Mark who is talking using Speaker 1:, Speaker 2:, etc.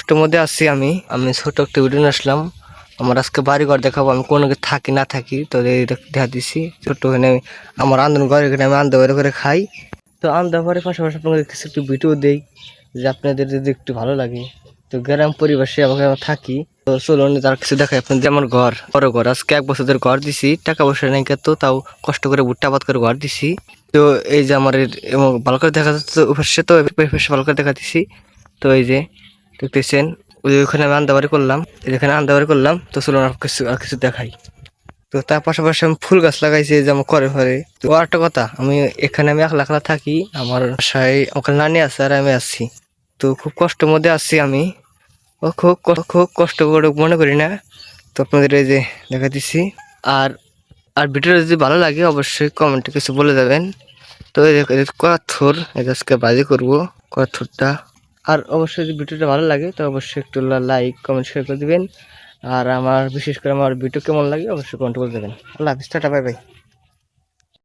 Speaker 1: কষ্টের মধ্যে আছি। আমি ছোট একটা ভিডিও নিয়ে আসলাম। আমার আজকে বাড়ি ঘর দেখাবো, আমি কোনো থাকি না থাকি তো দেখা দিছি ছোট্ট ওখানে আমার আন্দোলন ঘরে, এখানে আমি আন্দা বের করে খাই। তো আন্দা পরে পাশাপাশি আপনাদের কিছু একটু ভিডিও দেই যে আপনাদের যদি একটু ভালো লাগে। তো গ্রাম পরিবেশে আমাকে থাকি, তো চলুন তার কিছু দেখাই আপনাদের। আমার ঘর বড় ঘর, আজকে 1 বছর ধরে ঘর দিছি, টাকা পয়সা নাই তো তাও কষ্ট করে ভুট্টা আবাদ করে ঘর দিছি। তো এই যে আমার ভালো করে দেখা যাচ্ছে পাশে, তো ভালো করে দেখা দিছি। তো এই যে দেখতেছেন ওখানে আমি আন্দাবাড়ি করলাম, এখানে আন্দাবাড়ি করলাম। তো চলুন আর কিছু দেখাই। তো তার পাশাপাশি আমি ফুল গাছ লাগাইছি যে আমার ঘরে ঘরে। তো আর একটা কথা, আমি এখানে একলা একলা থাকি, আমার বাসায় আমার নানি আছে আর আমি আছি। তো খুব কষ্টের মধ্যে আছি আমি, খুব কষ্ট করে মনে করি না। তো আপনাদের এই যে দেখা দিচ্ছি। আর আর ভিডিওটা যদি ভালো লাগে অবশ্যই কমেন্টে কিছু বলে যাবেন। তো এই করার থোর আজকে বাজি করবো করার থোরটা। আর অবশ্যই যদি ভিডিওটা ভালো লাগে তো অবশ্যই একটু লাইক কমেন্ট শেয়ার করে দিবেন। আর আমার বিশেষ করে আমার ভিডিও কেমন লাগে অবশ্যই কমেন্ট করে দেবেন। আল্লাহ হাফিজ, টাটা, বাই বাই।